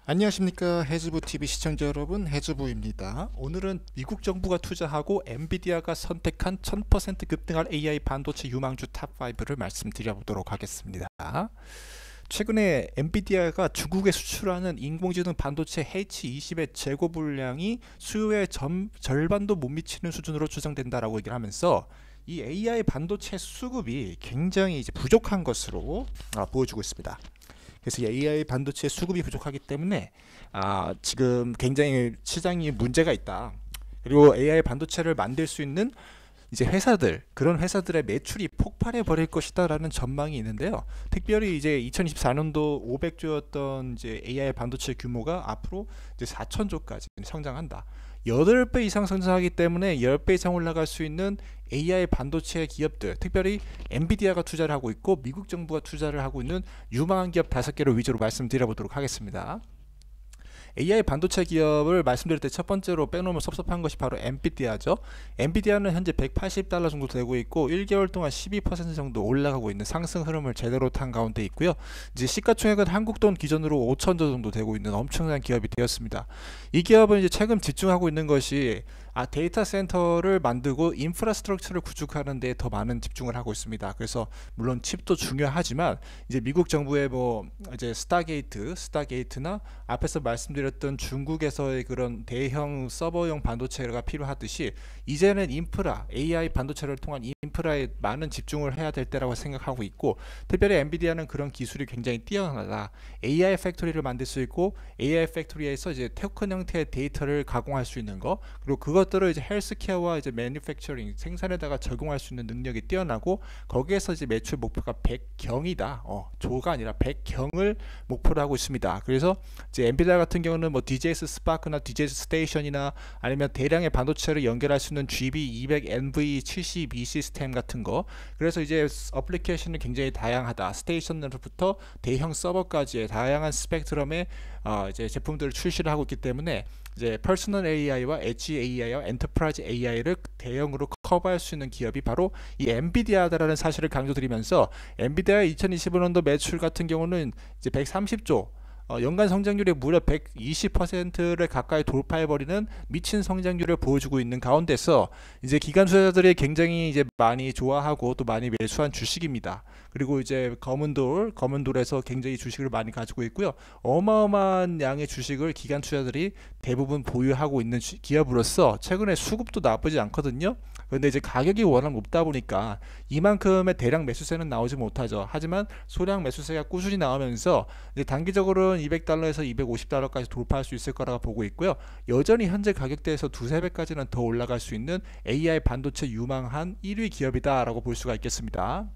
안녕하십니까. 해주부 TV 시청자 여러분, 해주부입니다. 오늘은 미국 정부가 투자하고 엔비디아가 선택한 1000% 급등할 AI 반도체 유망주 탑5를 말씀드려보도록 하겠습니다. 최근에 엔비디아가 중국에 수출하는 인공지능 반도체 H20의 재고 물량이 수요의 절반도 못 미치는 수준으로 추정된다라고 얘기를 하면서 이 AI 반도체 수급이 굉장히 이제 부족한 것으로 보여주고 있습니다. 그래서 AI 반도체 수급이 부족하기 때문에 지금 굉장히 시장이 문제가 있다. 그리고 AI 반도체를 만들 수 있는 이제 회사들, 그런 회사들의 매출이 폭발해 버릴 것이다라는 전망이 있는데요. 특별히 이제 2024년도 500조였던 이제 AI 반도체 규모가 앞으로 이제 4,000조까지 성장한다. 8배 이상 성장하기 때문에 10배 이상 올라갈 수 있는 AI 반도체 기업들, 특별히 엔비디아가 투자를 하고 있고 미국 정부가 투자를 하고 있는 유망한 기업 5개를 위주로 말씀드려보도록 하겠습니다. AI 반도체 기업을 말씀드릴 때 첫 번째로 빼놓으면 섭섭한 것이 바로 엔비디아죠. 엔비디아는 현재 $180 정도 되고 있고 1개월 동안 12% 정도 올라가고 있는 상승 흐름을 제대로 탄 가운데 있고요. 이제 시가총액은 한국 돈 기준으로 5천조 정도 되고 있는 엄청난 기업이 되었습니다. 이 기업은 이제 최근 집중하고 있는 것이 데이터 센터를 만들고 인프라스트럭처를 구축하는 데 더 많은 집중을 하고 있습니다. 그래서 물론 칩도 중요하지만 이제 미국 정부의 이제 스타게이트나 앞에서 말씀드렸던 중국에서의 그런 대형 서버용 반도체가 필요하듯이 이제는 AI 반도체를 통한 인프라에 많은 집중을 해야 될 때라고 생각하고 있고, 특별히 엔비디아는 그런 기술이 굉장히 뛰어나다. AI 팩토리를 만들 수 있고 AI 팩토리에서 이제 토큰 형태의 데이터를 가공할 수 있는 거, 그리고 그것들을 이제 헬스케어와 이제 매니팩처링 생산에다가 적용할 수 있는 능력이 뛰어나고, 거기에서 이제 매출 목표가 100경이다. 조가 아니라 100경을 목표로 하고 있습니다. 그래서 이제 엔비디아 같은 경우는 DJS 스파크나 DJS 스테이션이나 아니면 대량의 반도체를 연결할 수 있는 GB200NV72 시스템 같은 거, 그래서 이제 어플리케이션이 굉장히 다양하다. 스테이션부터 대형 서버까지의 다양한 스펙트럼의 이제 제품들을 출시를 하고 있기 때문에 이제 퍼스널 AI와 엣지 AI와 엔터프라이즈 AI를 대형으로 커버할 수 있는 기업이 바로 이 엔비디아다라는 사실을 강조드리면서, 엔비디아의 2025년도 매출 같은 경우는 이제 130조, 연간 성장률이 무려 120%를 가까이 돌파해버리는 미친 성장률을 보여주고 있는 가운데서 이제 기관 투자자들이 굉장히 이제 많이 좋아하고 또 많이 매수한 주식입니다. 그리고 이제 검은돌에서 굉장히 주식을 많이 가지고 있고요. 어마어마한 양의 주식을 기관 투자자들이 대부분 보유하고 있는 기업으로서 최근에 수급도 나쁘지 않거든요. 그런데 이제 가격이 워낙 높다 보니까 이만큼의 대량 매수세는 나오지 못하죠. 하지만 소량 매수세가 꾸준히 나오면서 이제 단기적으로는 $200에서 $250까지 돌파할 수 있을 거라고 보고 있고요. 여전히 현재 가격대에서 두세 배까지는 더 올라갈 수 있는 AI 반도체 유망한 1위 기업이다라고 볼 수가 있겠습니다.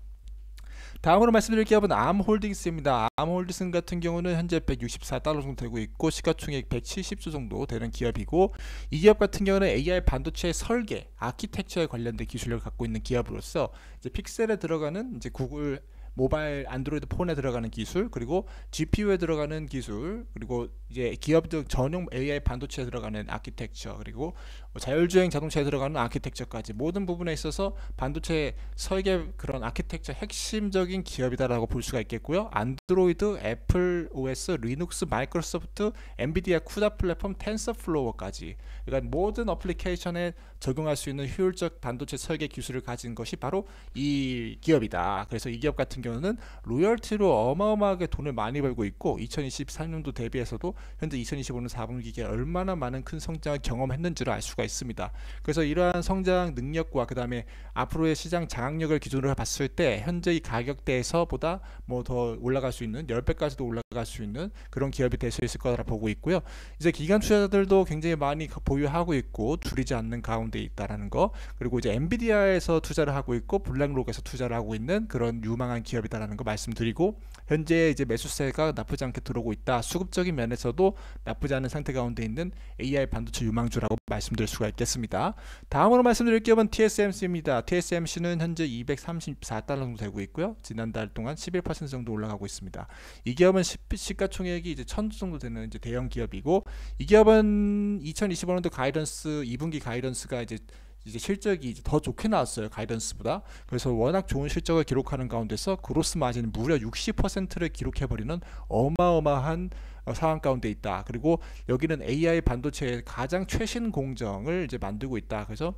다음으로 말씀드릴 기업은 암홀딩스입니다. 암홀딩스 같은 경우는 현재 $164 정도 되고 있고 시가총액 170조 정도 되는 기업이고, 이 기업 같은 경우는 AI 반도체 설계, 아키텍처에 관련된 기술을 갖고 있는 기업으로서 이제 픽셀에 들어가는 이제 구글 모바일 안드로이드 폰에 들어가는 기술, 그리고 GPU에 들어가는 기술, 그리고 이제 기업들 전용 AI 반도체에 들어가는 아키텍처, 그리고 자율주행 자동차에 들어가는 아키텍처까지 모든 부분에 있어서 반도체 설계 그런 아키텍처 핵심적인 기업이다라고 볼 수가 있겠고요. 안드로이드, 애플 OS, 리눅스, 마이크로소프트, 엔비디아 쿠다 플랫폼, 텐서플로어까지, 그러니까 모든 어플리케이션에 적용할 수 있는 효율적 반도체 설계 기술을 가진 것이 바로 이 기업이다. 그래서 이 기업 같은 경우는 로열티로 어마어마하게 돈을 많이 벌고 있고 2024년도 대비해서도 현재 2025년 4분기에 얼마나 많은 큰 성장을 경험했는지를 알 수가 있습니다. 그래서 이러한 성장 능력과 그 다음에 앞으로의 시장 장악력을 기준으로 봤을 때 현재 이 가격대에서보다 더 올라갈 수 있는 10배까지도 올라갈 수 있는 그런 기업이 될 수 있을 거라 보고 있고요. 이제 기관 투자자들도 굉장히 많이 보유하고 있고 줄이지 않는 가운데 있다라는 거, 그리고 이제 엔비디아에서 투자를 하고 있고 블랙록에서 투자를 하고 있는 그런 유망한 기업이다라는 거 말씀드리고, 현재 이제 매수세가 나쁘지 않게 들어오고 있다. 수급적인 면에서도 나쁘지 않은 상태 가운데 있는 AI 반도체 유망주라고 말씀드릴 수가 있겠습니다. 다음으로 말씀드릴 기업은 TSMC입니다. TSMC는 현재 $234 정도 되고 있고요. 지난달 동안 11% 정도 올라가고 있습니다. 이 기업은 시가총액이 이제 1,000조 정도 되는 이제 대형 기업이고, 이 기업은 2025년도 가이던스 2분기 가이던스가 이제 이제 실적이 이제 더 좋게 나왔어요, 가이던스보다. 그래서 워낙 좋은 실적을 기록하는 가운데서 그로스 마진이 무려 60%를 기록해버리는 어마어마한 상황 가운데 있다. 그리고 여기는 AI 반도체의 가장 최신 공정을 이제 만들고 있다. 그래서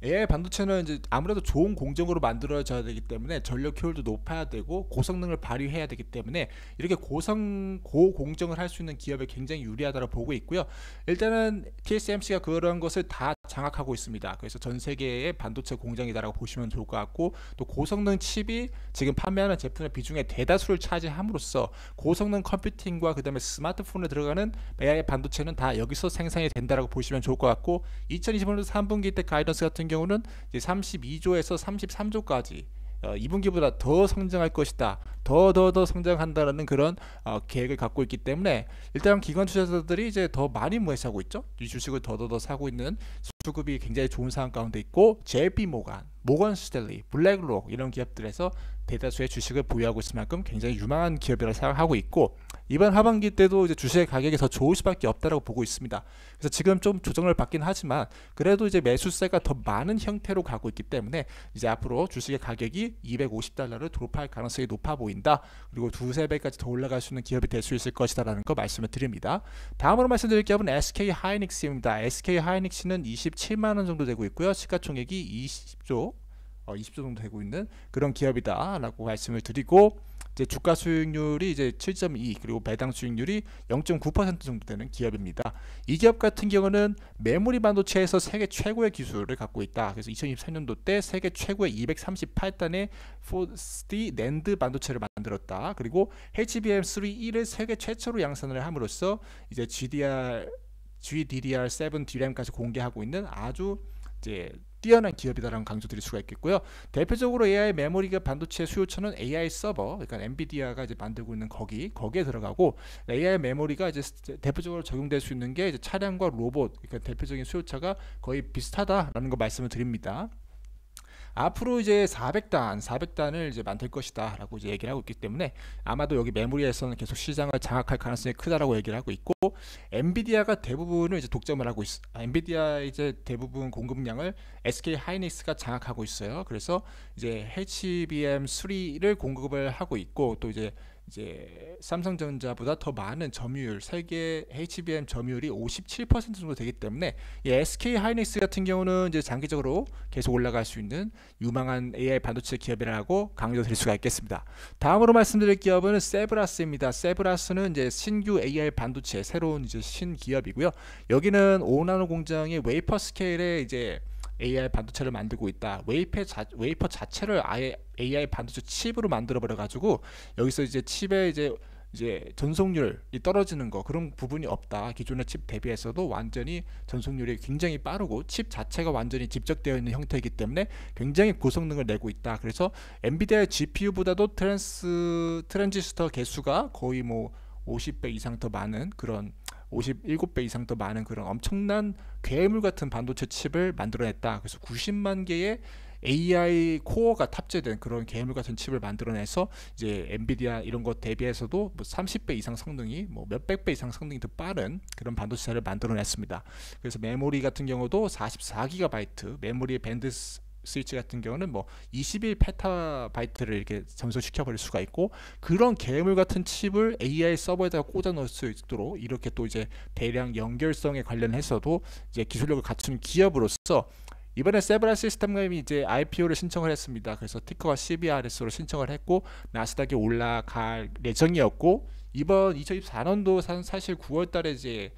AI 반도체는 이제 아무래도 좋은 공정으로 만들어져야 되기 때문에 전력 효율도 높아야 되고 고성능을 발휘해야 되기 때문에 이렇게 고공정을 할 수 있는 기업에 굉장히 유리하다고 보고 있고요. 일단은 TSMC가 그런 것을 다 장악하고 있습니다. 그래서 전 세계의 반도체 공장이다라고 보시면 좋을 것 같고, 또 고성능 칩이 지금 판매하는 제품의 비중의 대다수를 차지함으로써 고성능 컴퓨팅과 그 다음에 스마트폰에 들어가는 AI 반도체는 다 여기서 생산이 된다라고 보시면 좋을 것 같고, 2025년 3분기 때 가이던스 같은 경우는 이제 32조에서 33조까지 2분기보다 더 성장할 것이다, 더 성장한다라는 그런 계획을 갖고 있기 때문에 일단 기관 투자자들이 이제 더 많이 매수하고 있죠. 이 주식을 더 사고 있는 수급이 굉장히 좋은 상황 가운데 있고, JP 모건 스탠리, 블랙록 이런 기업들에서 대다수의 주식을 보유하고 있을 만큼 굉장히 유망한 기업이라고 생각하고 있고, 이번 하반기 때도 이제 주식의 가격이 더 좋을 수밖에 없다라고 보고 있습니다. 그래서 지금 좀 조정을 받긴 하지만 그래도 이제 매수세가 더 많은 형태로 가고 있기 때문에 이제 앞으로 주식의 가격이 $250를 돌파할 가능성이 높아 보인다. 그리고 두세 배까지 더 올라갈 수 있는 기업이 될 수 있을 것이다라는 거 말씀을 드립니다. 다음으로 말씀드릴 기업은 SK 하이닉스입니다. SK 하이닉스는 27만 원 정도 되고 있고요. 시가총액이 20조 정도 되고 있는 그런 기업이다라고 말씀을 드리고, 이제 주가 수익률이 이제 7.2, 그리고 배당 수익률이 0.9% 정도 되는 기업입니다. 이 기업 같은 경우는 메모리 반도체에서 세계 최고의 기술을 갖고 있다. 그래서 2023년도 때 세계 최고의 238단의 4D 낸드 반도체를 만들었다. 그리고 HBM3E를 세계 최초로 양산을 함으로써 이제 GDDR7 DRAM까지 공개하고 있는 아주 이제 뛰어난 기업이다라는 강조드릴 수가 있겠고요. 대표적으로 AI 메모리가 반도체 수요처는 AI 서버, 그러니까 엔비디아가 이제 만들고 있는 거기에 들어가고, AI 메모리가 이제 대표적으로 적용될 수 있는 게 이제 차량과 로봇, 그러니까 대표적인 수요처가 거의 비슷하다라는 거 말씀을 드립니다. 앞으로 이제 400단을 이제 만들 것이다라고 이제 얘기를 하고 있기 때문에 아마도 여기 메모리에서는 계속 시장을 장악할 가능성이 크다라고 얘기를 하고 있고, 엔비디아가 대부분을 이제 독점을 하고 엔비디아 이제 대부분 공급량을 SK 하이닉스가 장악하고 있어요. 그래서 이제 HBM3를 공급을 하고 있고, 또 이제 삼성전자보다 더 많은 점유율, 세계 HBM 점유율이 57% 정도 되기 때문에 이 SK 하이닉스 같은 경우는 이제 장기적으로 계속 올라갈 수 있는 유망한 AI 반도체 기업이라고 강조드릴 수가 있겠습니다. 다음으로 말씀드릴 기업은 세브라스입니다. 세브라스는 이제 신규 AI 반도체 새로운 이제 신기업이고요. 여기는 5나노 공장의 웨이퍼 스케일의 이제 AI 반도체를 만들고 있다. 웨이퍼 자체를 아예 AI 반도체 칩으로 만들어 버려 가지고 여기서 이제 칩의 이제 전속률이 떨어지는 거, 그런 부분이 없다. 기존의 칩 대비해서도 완전히 전속률이 굉장히 빠르고 칩 자체가 완전히 집적되어 있는 형태이기 때문에 굉장히 고성능을 내고 있다. 그래서 엔비디아의 GPU보다도 트랜지스터 개수가 거의 뭐 50배 이상 더 많은 그런 57배 이상 더 많은 그런 엄청난 괴물 같은 반도체 칩을 만들어냈다. 그래서 90만 개의 AI 코어가 탑재된 그런 괴물 같은 칩을 만들어내서 이제 엔비디아 이런 것 대비해서도 뭐 30배 이상 성능이, 뭐 몇백 배 이상 성능이 더 빠른 그런 반도체를 만들어냈습니다. 그래서 메모리 같은 경우도 44GB, 메모리의 밴드 스위치 같은 경우는 뭐 21페타바이트를 이렇게 전송시켜 버릴 수가 있고, 그런 괴물 같은 칩을 AI 서버에다가 꽂아 넣을 수 있도록 이렇게 또 이제 대량 연결성에 관련해서도 이제 기술력을 갖춘 기업으로서 이번에 세브라 시스템이 이제 IPO를 신청을 했습니다. 그래서 티커가 CBRS로 신청을 했고 나스닥에 올라갈 예정이었고, 이번 2024년도 사실 9월달에 이제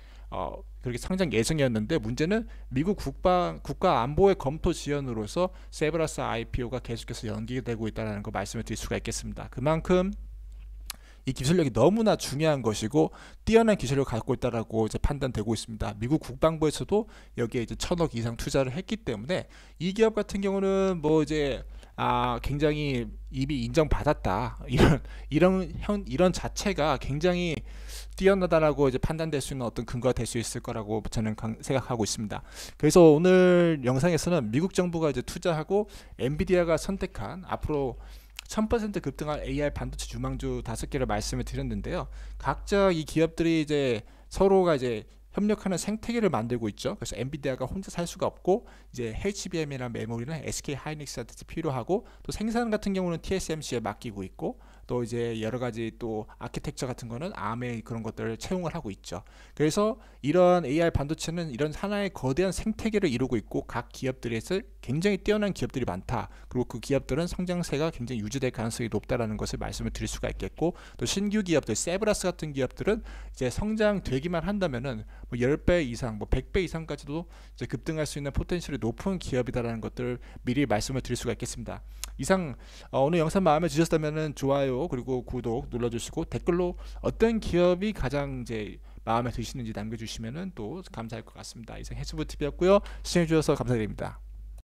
그렇게 상장 예정이었는데, 문제는 미국 국가 안보의 검토 지연으로서 세브라스 IPO가 계속해서 연기되고 있다는 거 말씀을 드릴 수가 있겠습니다. 그만큼 이 기술력이 너무나 중요한 것이고 뛰어난 기술력을 갖고 있다라고 이제 판단되고 있습니다. 미국 국방부에서도 여기에 이제 1,000억 이상 투자를 했기 때문에 이 기업 같은 경우는 뭐 이제 굉장히 이미 인정받았다, 이런 자체가 굉장히 뛰어나다라고 이제 판단될 수 있는 어떤 근거가 될 수 있을 거라고 저는 생각하고 있습니다. 그래서 오늘 영상에서는 미국 정부가 이제 투자하고 엔비디아가 선택한 앞으로 1000% 급등할 AI 반도체 유망주 5개를 말씀을 드렸는데요. 각자 이 기업들이 이제 서로가 이제 협력하는 생태계를 만들고 있죠. 그래서 엔비디아가 혼자 살 수가 없고 이제 HBM이나 메모리는 SK 하이닉스한테 필요하고 또 생산 같은 경우는 TSMC에 맡기고 있고 또 이제 여러 가지 또 아키텍처 같은 거는 ARM의 그런 것들을 채용을 하고 있죠. 그래서 이런 AI 반도체는 이런 하나의 거대한 생태계를 이루고 있고 각 기업들에서 굉장히 뛰어난 기업들이 많다. 그리고 그 기업들은 성장세가 굉장히 유지될 가능성이 높다라는 것을 말씀을 드릴 수가 있겠고 또 신규 기업들 세브라스 같은 기업들은 이제 성장되기만 한다면은 뭐 10배 이상, 뭐 100배 이상까지도 이제 급등할 수 있는 포텐셜이 높은 기업이다라는 것들을 미리 말씀을 드릴 수가 있겠습니다. 이상 오늘 영상 마음에 드셨다면은 좋아요 그리고 구독 눌러주시고 댓글로 어떤 기업이 가장 이제 마음에 드시는지 남겨주시면은 또 감사할 것 같습니다. 이상 해수부 TV였고요. 시청해주셔서 감사드립니다.